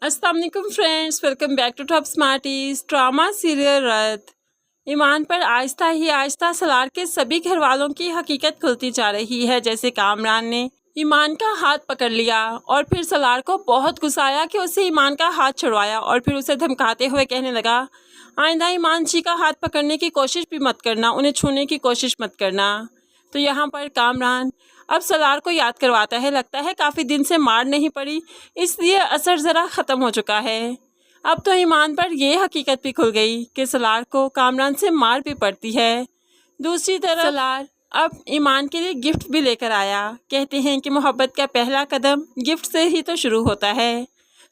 अस्सलाम वालेकुम friends, welcome back to top smarties. Drama serial रद्द। ईमान पर आहिस्ता ही आहिस्ता सलार के सभी घर वालों की हकीकत खुलती जा रही है। जैसे कामरान ने ईमान का हाथ पकड़ लिया और फिर सलार को बहुत गुस्सा आया कि उसे ईमान का हाथ छुड़वाया और फिर उसे धमकाते हुए कहने लगा, आइंदा ईमान जी का हाथ पकड़ने की कोशिश भी मत करना, उन्हें छूने की कोशिश मत करना। तो यहाँ पर कामरान अब सलार को याद करवाता है। लगता है काफ़ी दिन से मार नहीं पड़ी, इसलिए असर ज़रा ख़त्म हो चुका है। अब तो ईमान पर यह हकीकत भी खुल गई कि सलार को कामरान से मार भी पड़ती है। दूसरी तरफ सलार अब ईमान के लिए गिफ्ट भी लेकर आया। कहते हैं कि मोहब्बत का पहला कदम गिफ्ट से ही तो शुरू होता है।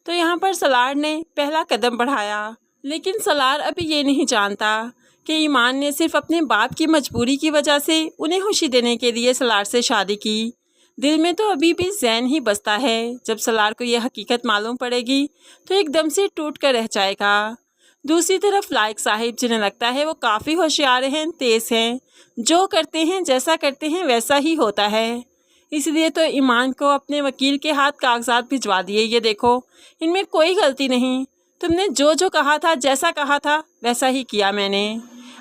तो यहाँ पर सलार ने पहला कदम बढ़ाया, लेकिन सलार अभी ये नहीं जानता कि ईमान ने सिर्फ अपने बाप की मजबूरी की वजह से उन्हें खुशी देने के लिए सलार से शादी की। दिल में तो अभी भी जैन ही बसता है। जब सलार को यह हकीकत मालूम पड़ेगी तो एकदम से टूट कर रह जाएगा। दूसरी तरफ लाइक साहिब, जिन्हें लगता है वो काफ़ी होशियार हैं, तेज़ हैं, जो करते हैं जैसा करते हैं वैसा ही होता है, इसलिए तो ईमान को अपने वकील के हाथ कागजात भिजवा दिए। ये देखो, इनमें कोई गलती नहीं, तुमने जो जो कहा था, जैसा कहा था वैसा ही किया मैंने।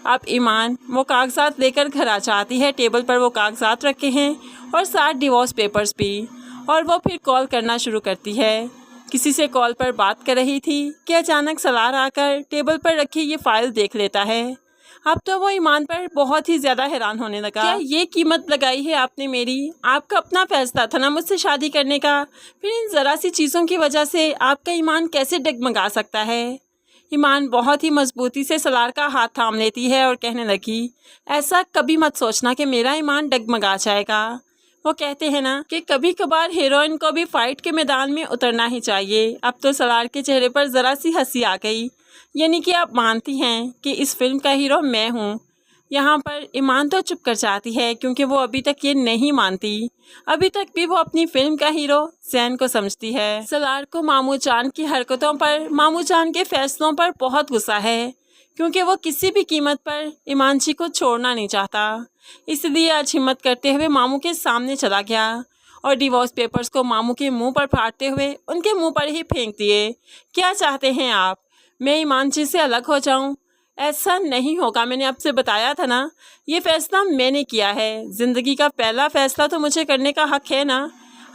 अब ईमान वो कागजात लेकर घर आ जाती है। टेबल पर वो कागजात रखे हैं और 7 डिवोर्स पेपर्स भी। और वो फिर कॉल करना शुरू करती है। किसी से कॉल पर बात कर रही थी कि अचानक सलार आकर टेबल पर रखी ये फाइल देख लेता है। अब तो वो ईमान पर बहुत ही ज़्यादा हैरान होने लगा। क्या ये कीमत लगाई है आपने मेरी? आपका अपना फैसला था ना मुझसे शादी करने का, फिर इन ज़रा सी चीज़ों की वजह से आपका ईमान कैसे डगमगा सकता है? ईमान बहुत ही मजबूती से सलार का हाथ थाम लेती है और कहने लगी, ऐसा कभी मत सोचना कि मेरा ईमान डगमगा जाएगा। वो कहते हैं ना कि कभी कभार हीरोइन को भी फाइट के मैदान में उतरना ही चाहिए। अब तो सलार के चेहरे पर ज़रा सी हंसी आ गई, यानी कि आप मानती हैं कि इस फिल्म का हीरो मैं हूँ। यहाँ पर ईमान तो चुप कर जाती है, क्योंकि वो अभी तक ये नहीं मानती। अभी तक भी वो अपनी फिल्म का हीरो जैन को समझती है। सलार को मामू जान की हरकतों पर, मामू जान के फैसलों पर बहुत गुस्सा है, क्योंकि वो किसी भी कीमत पर ईमान जी को छोड़ना नहीं चाहता। इसलिए आज हिम्मत करते हुए मामू के सामने चला गया और डिवोर्स पेपर्स को मामू के मुंह पर फाड़ते हुए उनके मुंह पर ही फेंक दिए। क्या चाहते हैं आप, मैं ईमान जी से अलग हो जाऊं? ऐसा नहीं होगा, मैंने आपसे बताया था ना, ये फैसला मैंने किया है। ज़िंदगी का पहला फैसला तो मुझे करने का हक है ना।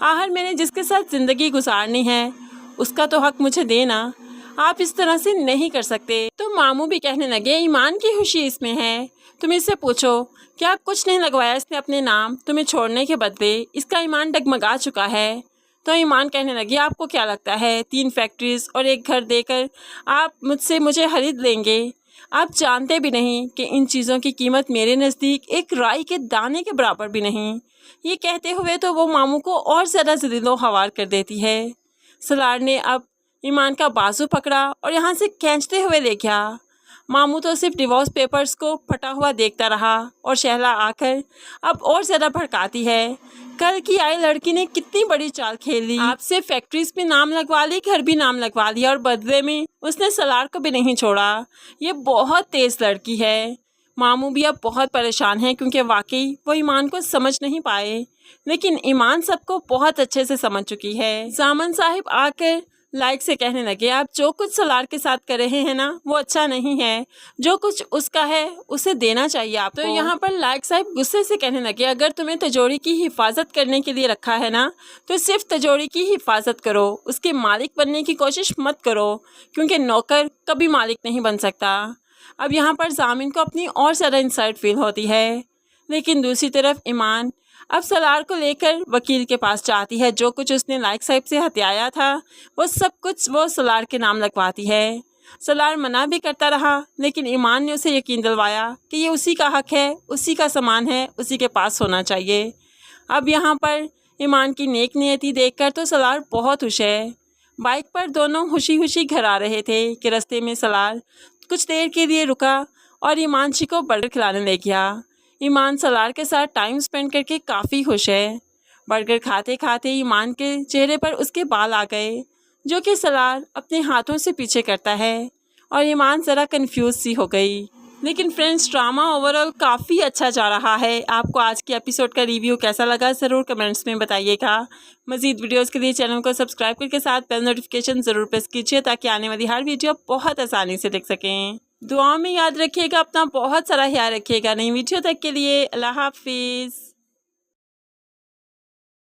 आखिर मैंने जिसके साथ ज़िंदगी गुजारनी है उसका तो हक मुझे देना। आप इस तरह से नहीं कर सकते। तो मामू भी कहने लगे, ईमान की खुशी इसमें है, तुम इससे पूछो, क्या कुछ नहीं लगवाया इसने अपने नाम तुम्हें छोड़ने के बदले? इसका ईमान डगमगा चुका है। तो ईमान कहने लगी, आपको क्या लगता है 3 फैक्ट्रीज और 1 घर देकर आप मुझे खरीद लेंगे? आप जानते भी नहीं कि इन चीज़ों की कीमत मेरे नज़दीक एक राई के दाने के बराबर भी नहीं। ये कहते हुए तो वो मामू को और ज़्यादा ज़लीलो हवार कर देती है। सलार ने अब ईमान का बाजू पकड़ा और यहाँ से खींचते हुए ले गया। मामू तो सिर्फ डिवोर्स पेपर्स को फटा हुआ देखता रहा और शहला आकर अब और ज़्यादा भड़काती है। कल की आई लड़की ने कितनी बड़ी चाल खेल ली, आपसे फैक्ट्रीज भी नाम लगवा ली, घर भी नाम लगवा लिया और बदले में उसने सलार को भी नहीं छोड़ा। ये बहुत तेज़ लड़की है। मामू भी अब बहुत परेशान है, क्योंकि वाकई वो ईमान को समझ नहीं पाए, लेकिन ईमान सबको बहुत अच्छे से समझ चुकी है। जामन साहिब आकर लाइक से कहने लगे, आप जो कुछ सलार के साथ कर रहे हैं ना वो अच्छा नहीं है, जो कुछ उसका है उसे देना चाहिए आपको। तो यहाँ पर लाइक साहिब गुस्से से कहने लगे, अगर तुम्हें तिजोरी की हिफाजत करने के लिए रखा है ना तो सिर्फ तिजोरी की हिफाजत करो, उसके मालिक बनने की कोशिश मत करो, क्योंकि नौकर कभी मालिक नहीं बन सकता। अब यहाँ पर जामिन को अपनी और ज़्यादा इंसल्ट फील होती है, लेकिन दूसरी तरफ ईमान अब सलार को लेकर वकील के पास जाती है। जो कुछ उसने लाइक साहिब से हत्याया था वो सब कुछ वो सलार के नाम लगवाती है। सलार मना भी करता रहा, लेकिन ईमान ने उसे यकीन दिलवाया कि ये उसी का हक है, उसी का सामान है, उसी के पास होना चाहिए। अब यहाँ पर ईमान की नेक नियति देखकर तो सलार बहुत खुश है। बाइक पर दोनों खुशी खुशी घर आ रहे थे कि रास्ते में सलार कुछ देर के लिए रुका और ईमान जी को बर्गर खिलाने ले गया। ईमान सलार के साथ टाइम स्पेंड करके काफ़ी खुश है। बर्गर खाते खाते ईमान के चेहरे पर उसके बाल आ गए, जो कि सलार अपने हाथों से पीछे करता है और ईमान ज़रा कंफ्यूज सी हो गई। लेकिन फ्रेंड्स ड्रामा ओवरऑल काफ़ी अच्छा जा रहा है। आपको आज के एपिसोड का रिव्यू कैसा लगा ज़रूर कमेंट्स में बताइएगा। मज़ीद वीडियोस के लिए चैनल को सब्सक्राइब करके साथ बेल नोटिफिकेशन ज़रूर प्रेस कीजिए ताकि आने वाली हर वीडियो बहुत आसानी से देख सकें। दुआओं में याद रखिएगा, अपना बहुत सारा ख्याल रखिएगा। नई वीडियो तक के लिए अल्लाह हाफिज़।